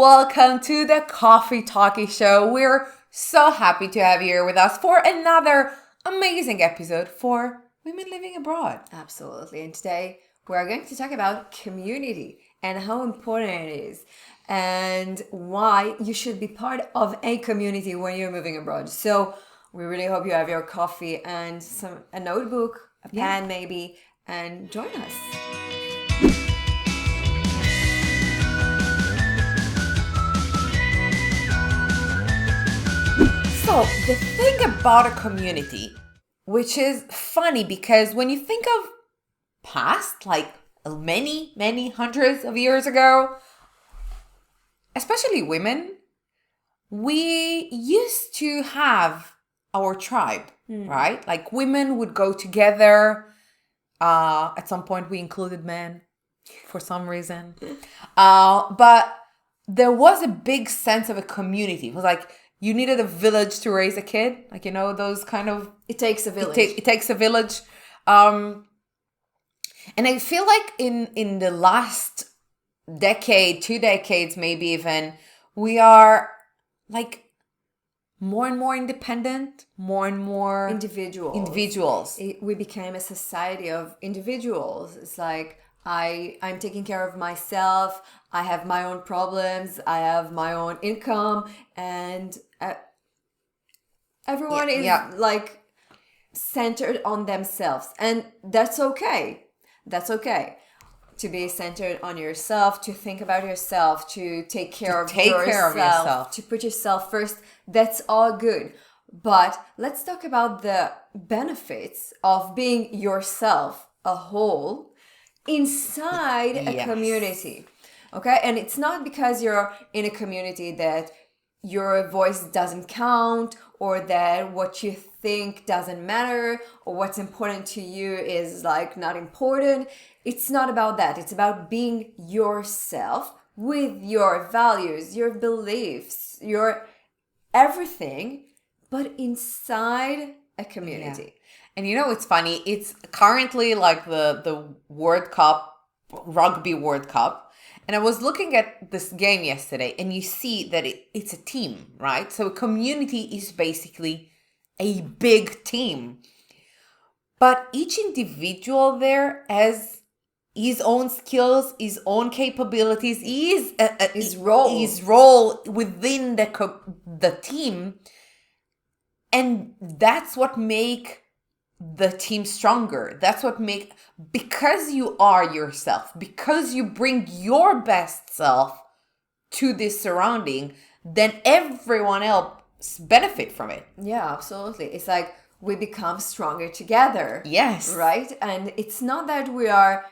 welcome to the Coffee Talkie Show. We're so happy to have you here with us for another amazing episode for women living abroad. Absolutely. And today we're going to talk about community and how important it is and why you should be part of a community when you're moving abroad. So we really hope you have your coffee and a notebook, a pen maybe, and join us. So the thing about a community, which is funny because when you think of past, like many hundreds of years ago, especially women, we used to have our tribe, right? Like women would go together. At some point we included men for some reason. But there was a big sense of a community. It was like you needed a village to raise a kid. Like, you know, those kind of... It takes a village. It takes a village. And I feel like in the last decade, 2 decades, maybe even, we are like more and more independent, more and more... Individuals. We became a society of individuals. It's like, I'm taking care of myself. I have my own problems. I have my own income. And everyone is like centered on themselves. And that's okay. That's okay. To be centered on yourself, to think about yourself, to take care of yourself, to put yourself first. That's all good. But let's talk about the benefits of being yourself, a whole, inside a community. Okay? And it's not because you're in a community that your voice doesn't count or that what you think doesn't matter or what's important to you is like not important. It's not about that. It's about being yourself with your values, your beliefs, your everything, but inside a community. Yeah. And you know, it's funny. It's currently like the World Cup, Rugby World Cup. And I was looking at this game yesterday and you see that it's a team, right? So a community is basically a big team. But each individual there has his own skills, his own capabilities, his role within the team. And that's what make the team stronger. That's what because you are yourself, because you bring your best self to this surrounding, then everyone else benefit from it. Yeah, absolutely. It's like we become stronger together. Yes. Right? And it's not that we are,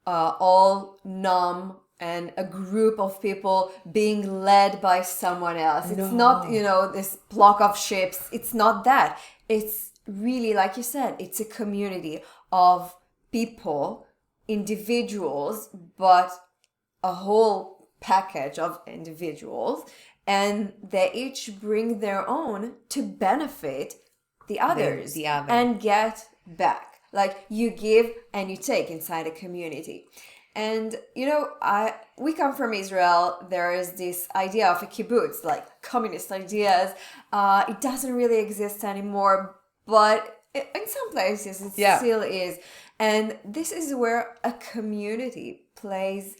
all numb and a group of people being led by someone else. It's not, this block of ships. It's not that. It's really, like you said, it's a community of people, individuals, but a whole package of individuals. And they each bring their own to benefit the others and get back. Like you give and you take inside a community. And, we come from Israel. There is this idea of a kibbutz, like communist ideas. It doesn't really exist anymore, but in some places it still is. And this is where a community plays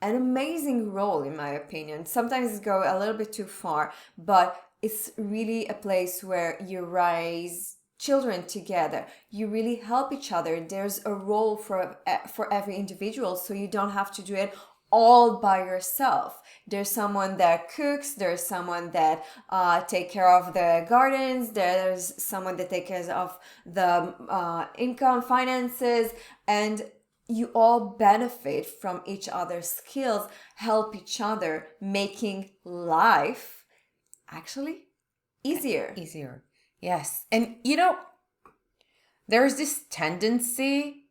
an amazing role, in my opinion. Sometimes it goes a little bit too far, but it's really a place where you raise children together. You really help each other. There's a role for every individual, so you don't have to do it all by yourself. There's someone that cooks. There's someone that take care of the gardens. There's someone that takes care of the income, finances, and you all benefit from each other's skills, help each other, making life actually easier. Yes. And there's this tendency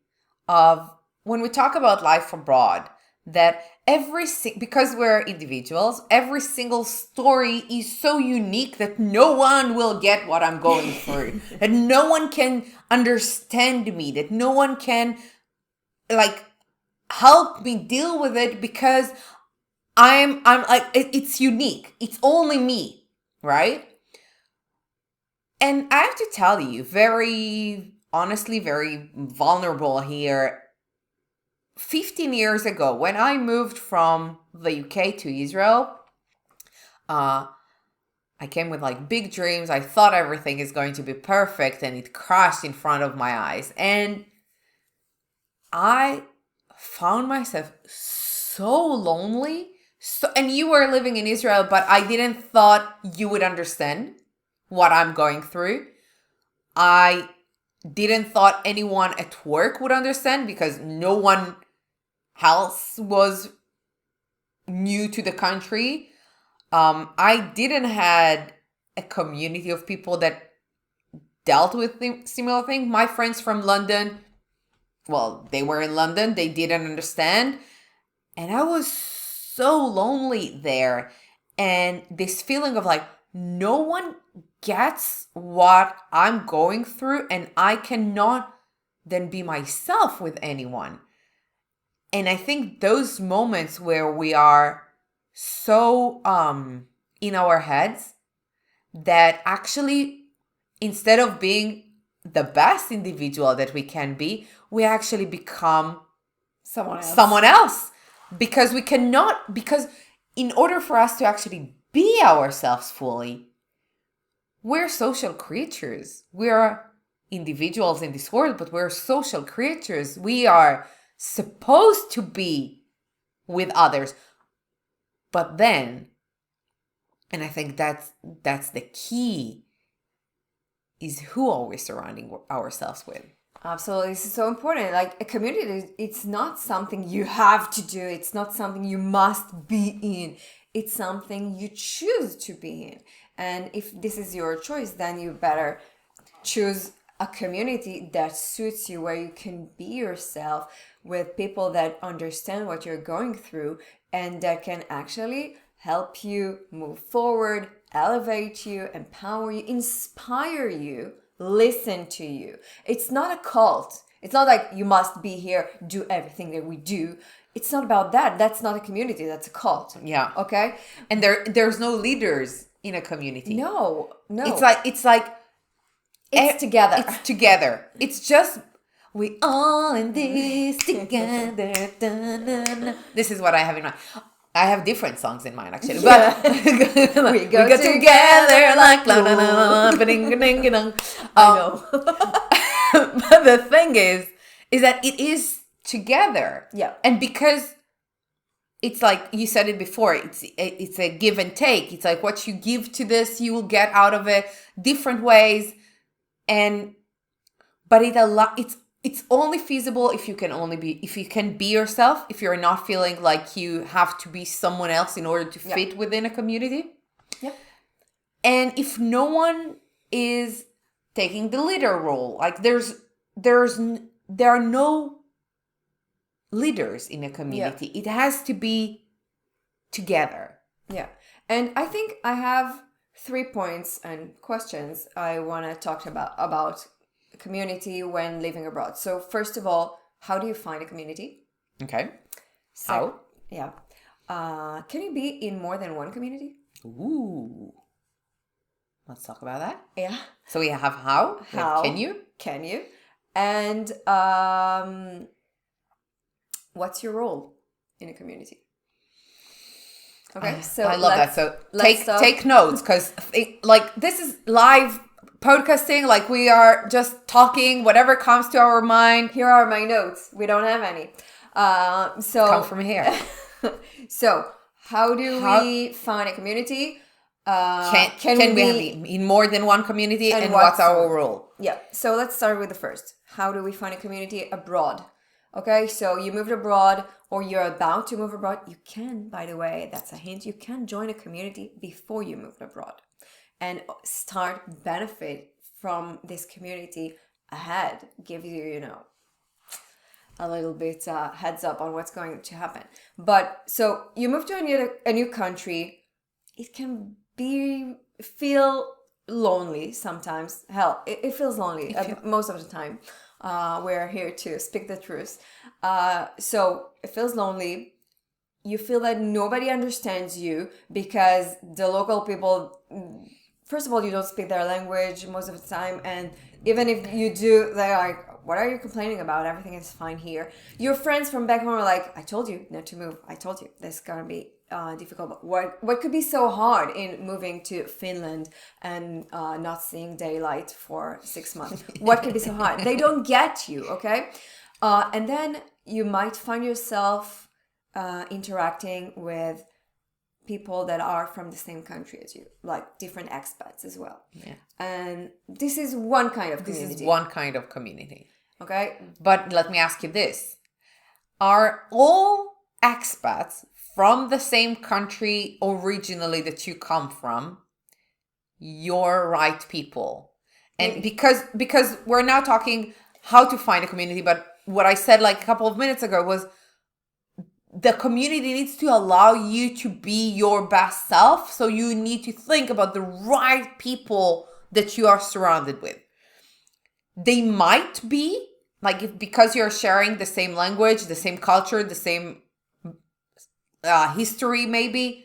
of when we talk about life abroad that because we're individuals, every single story is so unique that no one will get what I'm going through, that no one can understand me, that no one can help me deal with it because I'm like, it's unique. It's only me, right? And I have to tell you, very honestly, very vulnerable here. 15 years ago, when I moved from the UK to Israel, uh, I came with like big dreams. I thought everything is going to be perfect, and it crashed in front of my eyes. And I found myself so lonely. So, and you were living in Israel, but I didn't thought you would understand what I'm going through. I didn't thought anyone at work would understand because no one else was new to the country. I didn't had a community of people that dealt with the similar thing. My friends from London, well, they were in London, they didn't understand. And I was so lonely there. And this feeling of like, no one gets what I'm going through, and I cannot then be myself with anyone. And I think those moments where we are so in our heads that actually, instead of being the best individual that we can be, we actually become someone else. Because because in order for us to actually be ourselves fully, we're social creatures. We're individuals in this world, but we're social creatures. We are supposed to be with others. But then, and I think that's the key, is who are we surrounding ourselves with? Absolutely. This is so important. Like a community, it's not something you have to do. It's not something you must be in. It's something you choose to be in. And if this is your choice, then you better choose a community that suits you, where you can be yourself with people that understand what you're going through and that can actually help you move forward, elevate you, empower you, inspire you, listen to you. It's not a cult. It's not like you must be here, do everything that we do. It's not about that. That's not a community. That's a cult. Yeah. Okay? And there's no leaders in a community. No. It's like It's together. It's together. It's just we all in this together. This is what I have in mind. I have different songs in mind actually, but we go together like I know. But the thing is that it is together. Yeah. And because it's like you said it before, it's a give and take. It's like what you give to this, you will get out of it different ways. But it's only feasible if you can be yourself, if you're not feeling like you have to be someone else in order to fit within a community. Yep. And if no one is taking the leader role, like there are no leaders in a community. It has to be together. Yeah. And I think I have 3 points and questions I want to talk about community when living abroad. So first of all, how do you find a community? Okay. How? Yeah. Can you be in more than one community? Ooh. Let's talk about that. Yeah. So we have how? How? Can you? Can you? And what's your role in a community? Okay, so I love that. So take notes, because like this is live podcasting. Like we are just talking whatever comes to our mind. Here are my notes. We don't have any. So come from here. So how do we find a community? Can we have in more than one community, and what's our role? Yeah. So let's start with the first. How do we find a community abroad? Okay, so you moved abroad or you're about to move abroad. You can, by the way, that's a hint, you can join a community before you moved abroad and start benefit from this community ahead. Give you, a little bit heads up on what's going to happen. But so you move to a new country. It can feel lonely sometimes. Hell, it feels lonely most of the time. We're here to speak the truth. So it feels lonely. you feel that nobody understands you because the local people, first of all, you don't speak their language most of the time, and even if you do, they're like, what are you complaining about? Everything is fine here. Your friends from back home are like, I told you not to move. I told you this is gonna be difficult. But what could be so hard in moving to Finland and not seeing daylight for 6 months? What could be so hard? They don't get you, okay? And then you might find yourself interacting with people that are from the same country as you, like different expats as well. Yeah. And this is one kind of community. This is one kind of community. Okay. But let me ask you this. Are all expats from the same country originally that you come from your right people? And because we're now talking how to find a community, but what I said like a couple of minutes ago was the community needs to allow you to be your best self. So you need to think about the right people that you are surrounded with. They might be like, because you're sharing the same language, the same culture, the same history maybe,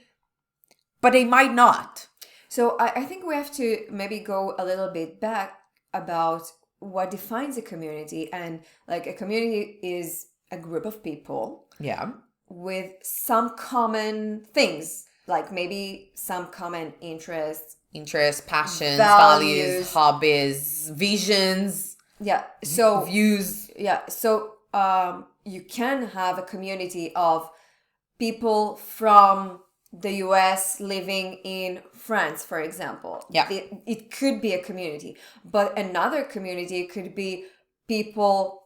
but they might not. So I think we have to maybe go a little bit back about what defines a community. And like a community is a group of people. Yeah. With some common things, like maybe some common interests, passions, values, hobbies, visions. Yeah. So views. Yeah. So you can have a community of people from the US living in France, for example. Yeah. It could be a community, but another community could be people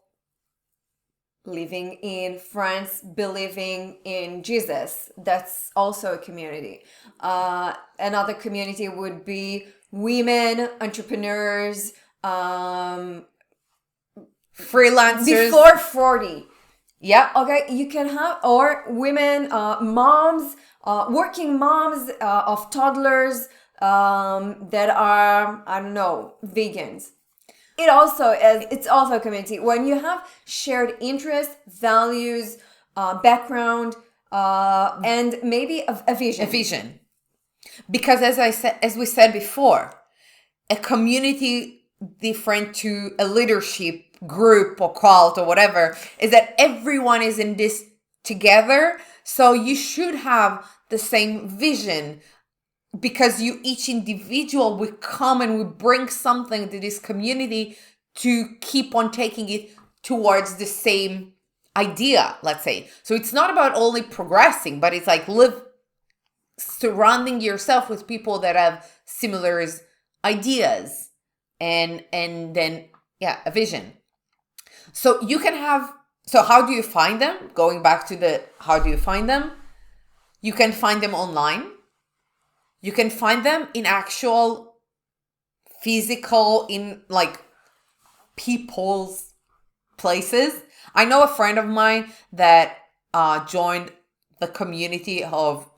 living in France, believing in Jesus. That's also a community. Another community would be women, entrepreneurs, freelancers. Before 40. Yeah. Okay, you can have, or women, moms, working moms of toddlers that are, I don't know, vegans. It's also a community when you have shared interests, values, background, and maybe a vision. A vision. Because as we said before, a community different to a leadership group or cult or whatever is that everyone is in this together. So you should have the same vision, because you each individual will come and we bring something to this community to keep on taking it towards the same idea, let's say. So it's not about only progressing, but it's like surrounding yourself with people that have similar ideas and then a vision. So you can have, so how do you find them? Going back to how do you find them? You can find them online. You can find them in actual physical, in like people's places. I know a friend of mine that joined the community of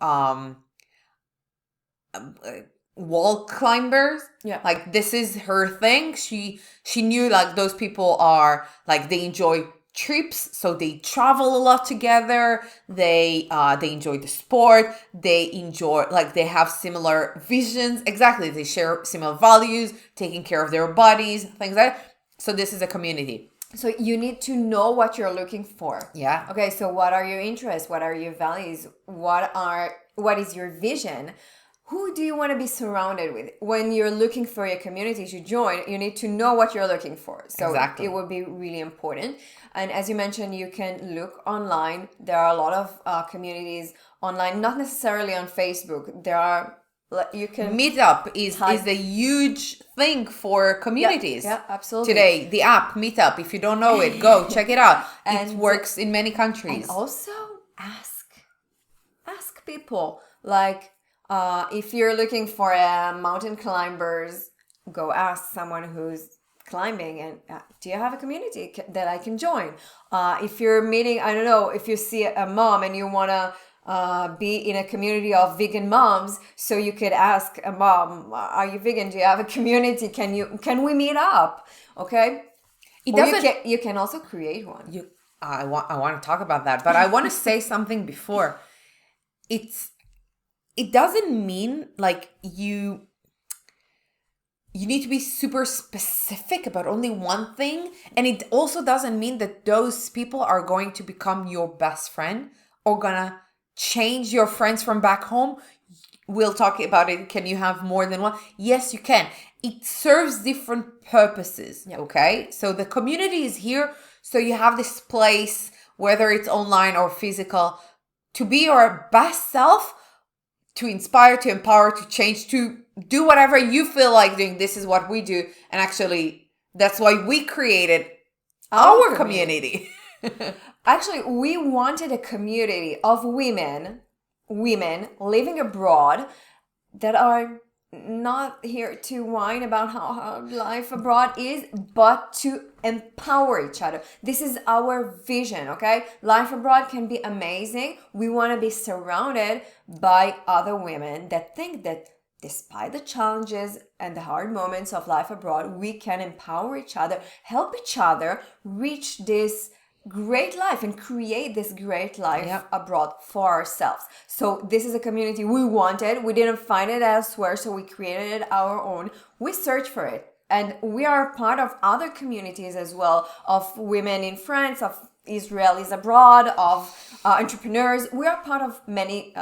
wall climbers. Yeah. Like this is her thing. She knew like those people are like, they enjoy trips, so they travel a lot together. They enjoy the sport. They enjoy, like, they have similar visions. Exactly, they share similar values, taking care of their bodies, things like that. So this is a community. So you need to know what you're looking for. Yeah. Okay, so what are your interests? What are your values? What is your vision? Who do you want to be surrounded with? When you're looking for a community to join, you need to know what you're looking for. So exactly. It would be really important. And as you mentioned, you can look online. There are a lot of communities online, not necessarily on Facebook. You can Meetup is a huge thing for communities. Yeah, absolutely. Today, the app Meetup, if you don't know it, go check it out. And it works in many countries. And also ask people, like, if you're looking for mountain climbers, go ask someone who's climbing and do you have a community that I can join? If you're meeting, I don't know, if you see a mom and you want to be in a community of vegan moms, so you could ask a mom, are you vegan? Do you have a community? Can we meet up? Okay. You can also create one. I want to talk about that, but I want to say something before. it doesn't mean like you need to be super specific about only one thing. And it also doesn't mean that those people are going to become your best friend or gonna change your friends from back home. We'll talk about it. Can you have more than one? Yes, you can. It serves different purposes. Yeah. Okay. So the community is here. So you have this place, whether it's online or physical, to be your best self, to inspire, to empower, to change, to do whatever you feel like doing. This is what we do. And actually, that's why we created our community. Actually, we wanted a community of women living abroad that are not here to whine about how hard life abroad is, but to empower each other. This is our vision, okay? Life abroad can be amazing. We want to be surrounded by other women that think that despite the challenges and the hard moments of life abroad, we can empower each other, help each other reach this great life and create this great life abroad for ourselves. So this is a community we wanted. We didn't find it elsewhere, so we created our own. We searched for it, and we are part of other communities as well, of women in France, of Israelis abroad, of entrepreneurs. We are part of many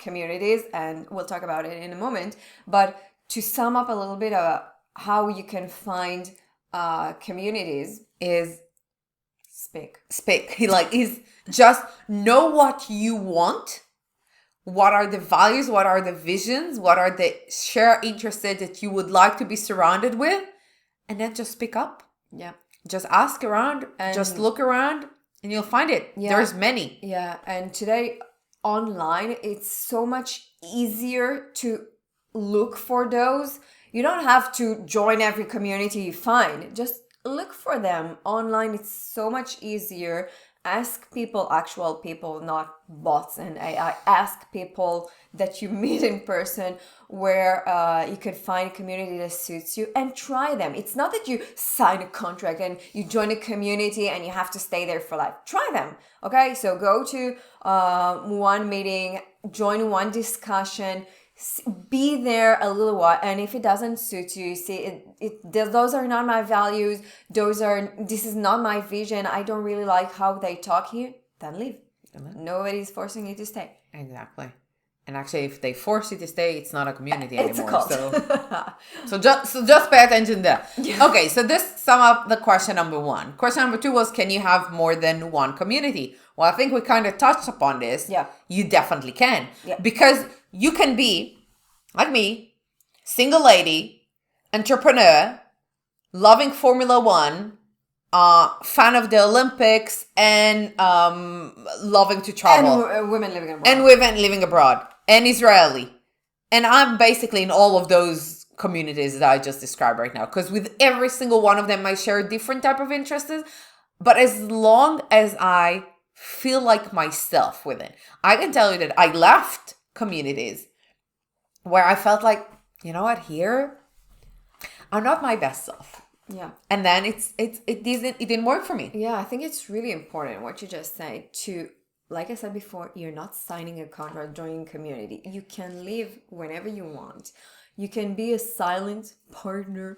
communities, and we'll talk about it in a moment. But to sum up a little bit of how you can find communities is speak. Like, is just know what you want. What are the values? What are the visions? What are the shared interests that you would like to be surrounded with? And then just speak up. Yeah. Just ask around, just look around, and you'll find it. Yeah. There's many. Yeah. And today online, it's so much easier to look for those. You don't have to join every community you find. Just look for them online. It's so much easier. Ask people, actual people, not bots and AI. Ask people that you meet in person where you can find a community that suits you, and try them. It's not that you sign a contract and you join a community and you have to stay there for life. Try them. Okay, so go to one meeting, join one discussion, be there a little while, and if it doesn't suit you, see those are not my values, this is not my vision, I don't really like how they talk here, then leave. Nobody's forcing you to stay. Exactly. And actually, if they force you to stay, it's not a community It's anymore. a cult. So just pay attention there. Yeah. Okay, so this sum up the question number one. Question number two was, can you have more than one community? Well, I think we kind of touched upon this. Yeah. You definitely can. Yeah. Because you can be, like me, single lady, entrepreneur, loving Formula One, fan of the Olympics, and loving to travel. And women living abroad. And women living abroad. And Israeli. And I'm basically in all of those communities that I just described right now. Because with every single one of them, I share a different type of interests. But as long as I feel like myself with it, I can tell you that I left communities where I felt like, you know what, here, I'm not my best self. Yeah. And then it didn't work for me. Yeah, I think it's really important what you just said to, like I said before, you're not signing a contract, joining a community. You can leave whenever you want. You can be a silent partner,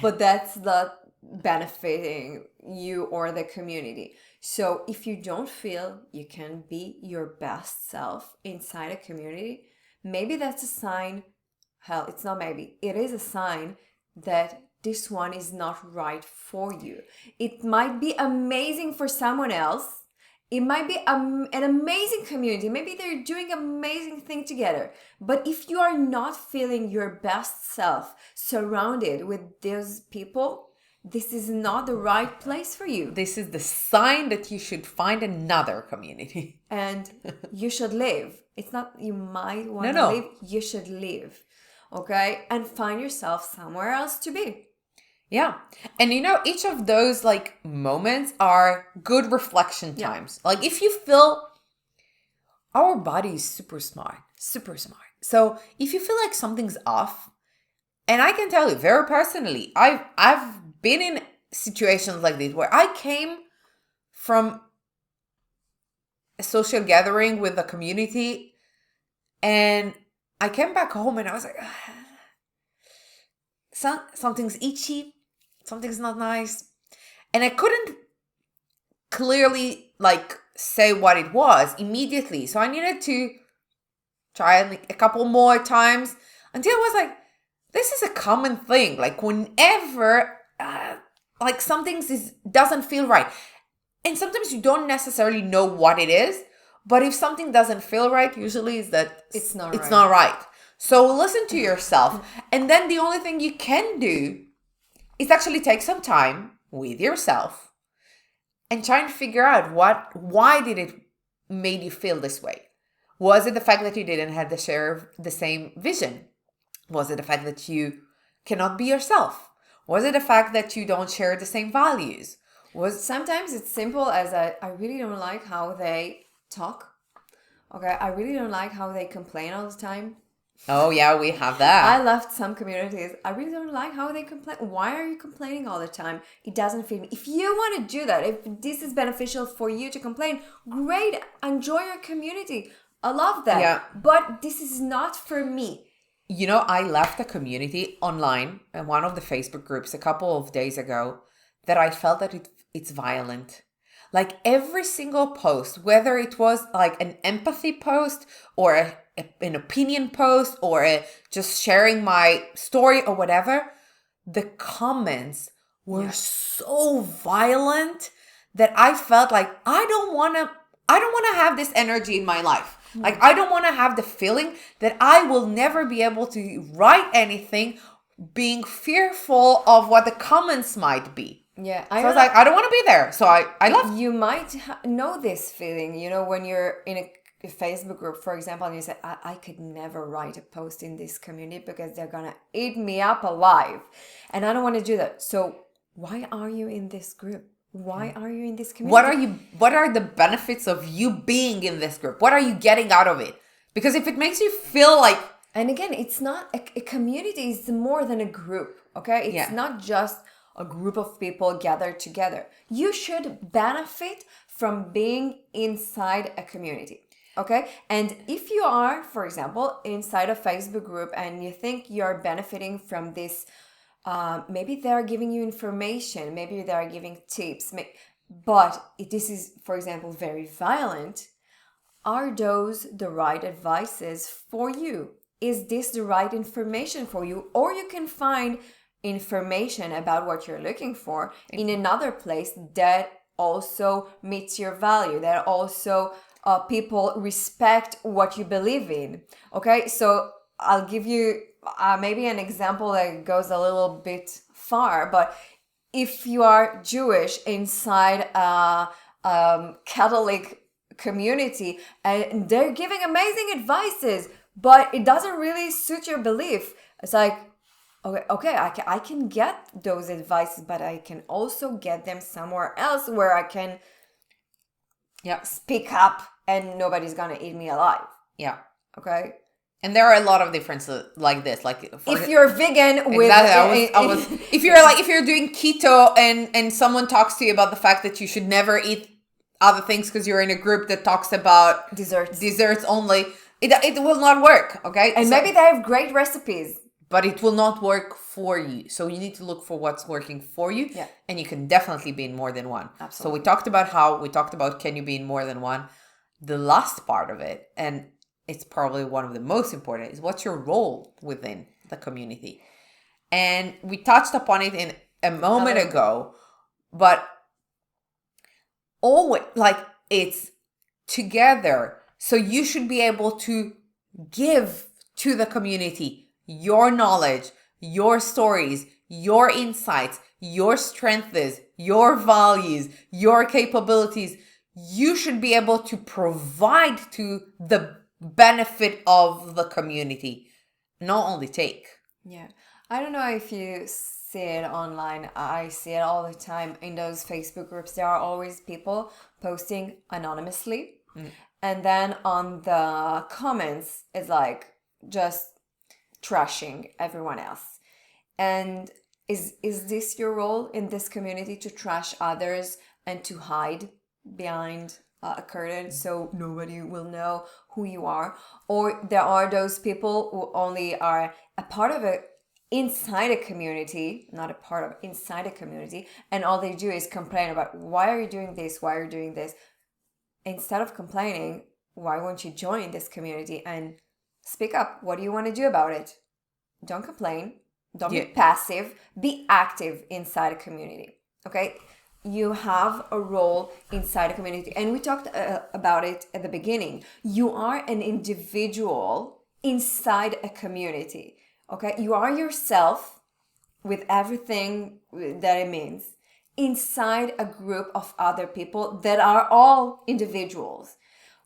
but that's not benefiting you or the community. So if you don't feel you can be your best self inside a community, maybe that's a sign. Hell, it's not maybe. It is a sign that this one is not right for you. It might be amazing for someone else. It might be an amazing community. Maybe they're doing amazing thing together. But if you are not feeling your best self surrounded with those people, this is not the right place for you. This is the sign that you should find another community. And you should leave. It's not you might want to leave. You should leave. Okay? And find yourself somewhere else to be. Yeah. And each of those like moments are good reflection times. Yeah. Like if you feel our body is super smart. So if you feel like something's off, and I can tell you very personally, I've been in situations like this where I came from a social gathering with a community And I came back home and I was like, something's itchy, something's not nice. And I couldn't clearly like say what it was immediately. So I needed to try it a couple more times until I was like, this is a common thing. Like whenever like something doesn't feel right. And sometimes you don't necessarily know what it is, but if something doesn't feel right, usually is that It's not it's right. not right. So listen to yourself. And then the only thing you can do is actually take some time with yourself and try and figure out why did it made you feel this way? Was it the fact that you didn't have the same vision? Was it the fact that you cannot be yourself? Was it the fact that you don't share the same values? Sometimes it's simple as I really don't like how they talk. Okay, I really don't like how they complain all the time. Oh yeah, we have that. I left some communities. I really don't like how they complain. Why are you complaining all the time? It doesn't fit me. If you want to do that, if this is beneficial for you to complain, great. Enjoy your community. I love that. Yeah. But this is not for me. You know, I left a community online in one of the Facebook groups a couple of days ago that I felt that it's violent. Like every single post, whether it was like an empathy post or an opinion post or just sharing my story or whatever, the comments were so violent that I felt like I don't want to have this energy in my life. Like I don't want to have the feeling that I will never be able to write anything being fearful of what the comments might be. Yeah, So I was like, I don't want to be there. So I left. You might know this feeling, when you're in a Facebook group, for example, and you say, I could never write a post in this community because they're going to eat me up alive. And I don't want to do that. So why are you in this group? Why are you in this community? What are the benefits of you being in this group? What are you getting out of it? Because if it makes you feel like... And again, it's not a community is more than a group, okay? It's not just a group of people gathered together. You should benefit from being inside a community, okay? And if you are, for example, inside a Facebook group and you think you're benefiting from this, maybe they're giving you information, maybe they're giving tips, but if this is, for example, very violent, are those the right advices for you? Is this the right information for you? Or you can find information about what you're looking for in another place that also meets your value, that also people respect what you believe in. Okay, so I'll give you maybe an example that goes a little bit far, but if you are Jewish inside a Catholic community and they're giving amazing advices, but it doesn't really suit your belief, it's like, okay, I can get those advices, but I can also get them somewhere else where I can speak up and nobody's gonna eat me alive. Yeah. Okay. And there are a lot of differences like this. Like if you're vegan with exactly, I was if you're doing keto and someone talks to you about the fact that you should never eat other things because you're in a group that talks about desserts only, it will not work. Okay. And maybe they have great recipes, but it will not work for you. So you need to look for what's working for you. Yeah. And you can definitely be in more than one. Absolutely. So we talked about can you be in more than one? The last part of it, and it's probably one of the most important, is what's your role within the community? And we touched upon it in a moment ago, but always like it's together. So you should be able to give to the community your knowledge, your stories, your insights, your strengths, your values, your capabilities. You should be able to provide to the benefit of the community, not only take. Yeah. I don't know if you see it online. I see it all the time in those Facebook groups. There are always people posting anonymously. And then on the comments, it's like just trashing everyone else. And is this your role in this community, to trash others and to hide behind a curtain so nobody will know who you are. Or there are those people who only are a part of it inside a community, not a part of inside a community, and all they do is complain about why are you doing this, why are you doing this. Instead of complaining, why won't you join this community and speak up? What do you want to do about it? Don't complain. Don't be passive. Be active inside a community. Okay? You have a role inside a community. And we talked about it at the beginning. You are an individual inside a community. Okay? You are yourself with everything that it means inside a group of other people that are all individuals.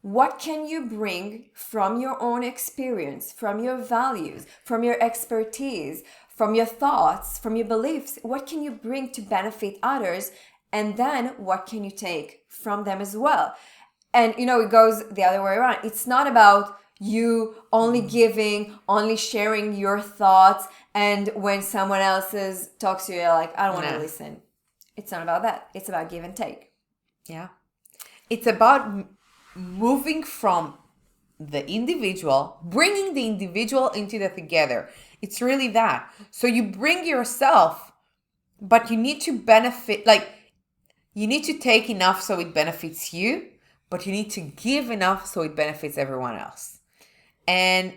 What can you bring from your own experience, from your values, from your expertise, from your thoughts, from your beliefs? What can you bring to benefit others? And then what can you take from them as well? And it goes the other way around. It's not about you only giving, only sharing your thoughts, and when someone else's talks to you, you're like, I don't want to listen. It's not about that. It's about give and take. Yeah. It's about moving from the individual, bringing the individual into the together. It's really that. So you bring yourself, but you need to benefit, you need to take enough so it benefits you, but you need to give enough so it benefits everyone else. And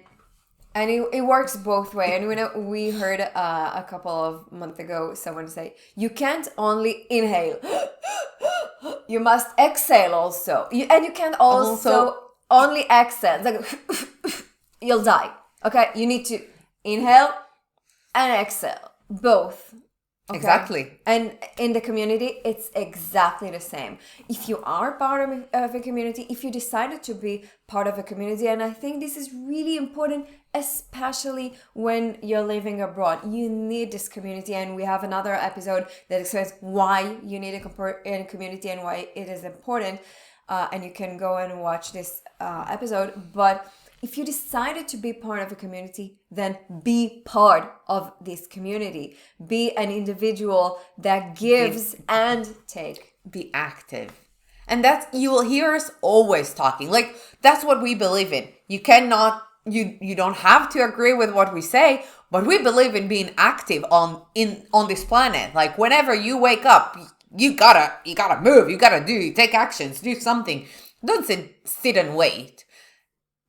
it works both ways. And we heard a couple of months ago someone say, you can't only inhale. You must exhale also. And you can't also only exhale. You'll die. Okay? You need to inhale and exhale. Both. Okay? Exactly. And in the community, it's exactly the same. If you are part of a community, if you decided to be part of a community, and I think this is really important, especially when you're living abroad, you need this community. And we have another episode that explains why you need a community and why it is important. And you can go and watch this episode. But if you decided to be part of a community, then be part of this community. Be an individual that gives and take. Be active. And you will hear us always talking. That's what we believe in. You don't have to agree with what we say, but we believe in being active on this planet. Whenever you wake up, you gotta move, you take actions, do something. Don't sit and wait.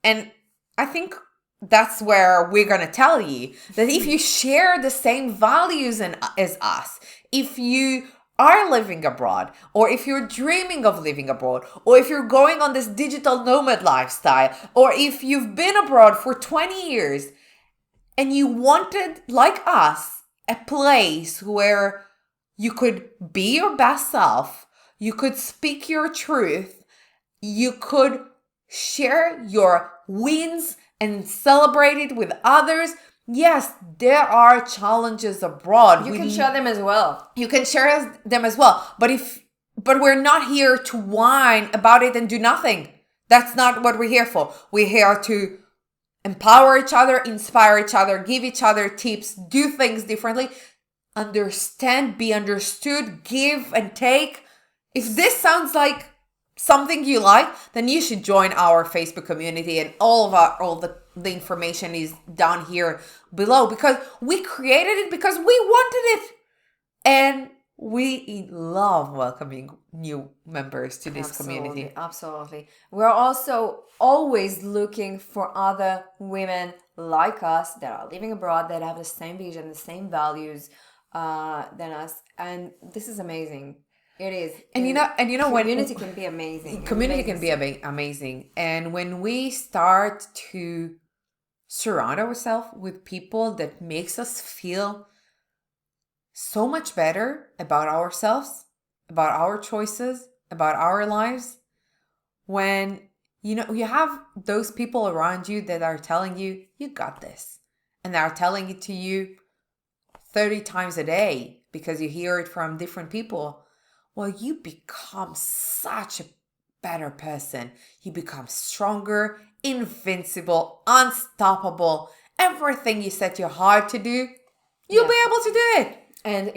And I think that's where we're going to tell you that if you share the same values as us, if you are living abroad, or if you're dreaming of living abroad, or if you're going on this digital nomad lifestyle, or if you've been abroad for 20 years and you wanted, like us, a place where you could be your best self, you could speak your truth, you could share your wins and celebrate it with others. Yes, there are challenges abroad. You can share them as well. You can share them as well. But we're not here to whine about it and do nothing. That's not what we're here for. We're here to empower each other, inspire each other, give each other tips, do things differently, understand, be understood, give and take. If this sounds like something you like, then you should join our Facebook community, and all the information is down here below, because we created it because we wanted it, and we love welcoming new members to this community. Absolutely. We're also always looking for other women like us that are living abroad, that have the same vision, the same values than us, and this is amazing. It is. And you know community can be amazing. Community can be amazing. And when we start to surround ourselves with people that makes us feel so much better about ourselves, about our choices, about our lives, when you have those people around you that are telling you, you got this, and they are telling it to you 30 times a day because you hear it from different people, well, you become such a better person. You become stronger, invincible, unstoppable. Everything you set your heart to do, you'll be able to do it. And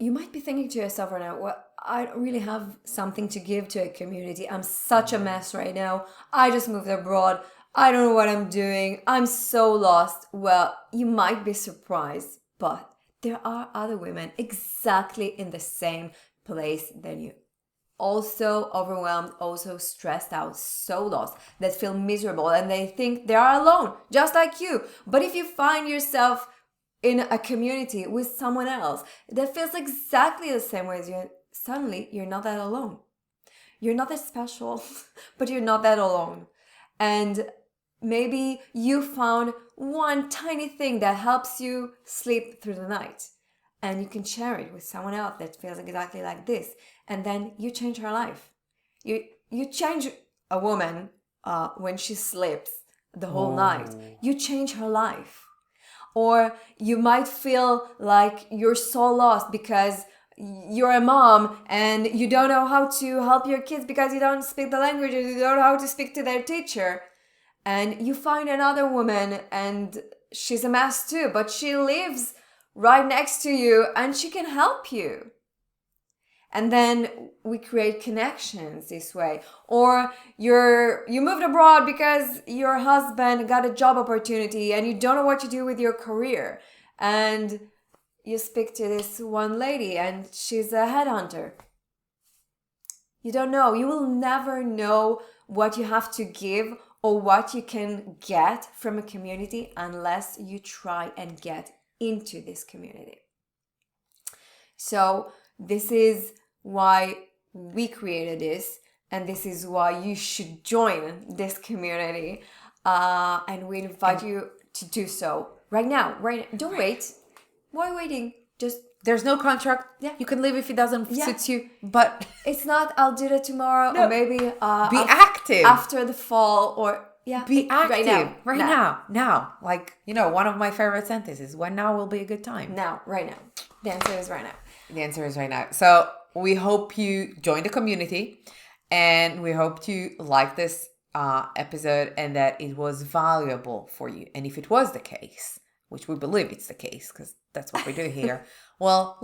you might be thinking to yourself right now, well, I don't really have something to give to a community. I'm such a mess right now. I just moved abroad. I don't know what I'm doing. I'm so lost. Well, you might be surprised, but there are other women exactly in the same place than you. Also overwhelmed, also stressed out, so lost, that feel miserable and they think they are alone, just like you. But if you find yourself in a community with someone else that feels exactly the same way as you, suddenly you're not that alone. You're not that special, but you're not that alone. And maybe you found one tiny thing that helps you sleep through the night. And you can share it with someone else that feels exactly like this. And then you change her life. You change a woman when she sleeps the whole night. You change her life. Or you might feel like you're so lost because you're a mom and you don't know how to help your kids because you don't speak the language or you don't know how to speak to their teacher. And you find another woman and she's a mess too, but she lives right next to you and she can help you. And then we create connections this way. Or you moved abroad because your husband got a job opportunity and you don't know what to do with your career. And you speak to this one lady and she's a headhunter. You don't know. You will never know what you have to give or what you can get from a community unless you try and get into this community. So this is why we created this, and this is why you should join this community. And we invite you to do so right now. Don't wait. Why waiting? Just There's no contract. Yeah. You can leave if it doesn't suit you, but it's not I'll do that tomorrow or maybe be active after the fall or be active right now. Like, one of my favorite sentences, when now will be a good time. Now, right now. The answer is right now. The answer is right now. So we hope you join the community and we hope you like this episode and that it was valuable for you. And if it was the case, which we believe it's the case because that's what we do here, well,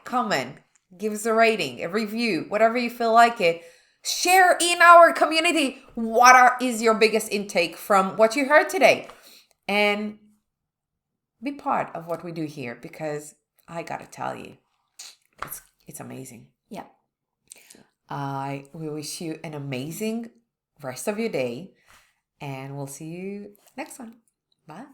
comment, give us a rating, a review, whatever you feel like it. Share in our community what is your biggest intake from what you heard today. And be part of what we do here because I gotta tell you, it's amazing. Yeah. We wish you an amazing rest of your day and we'll see you next one. Bye.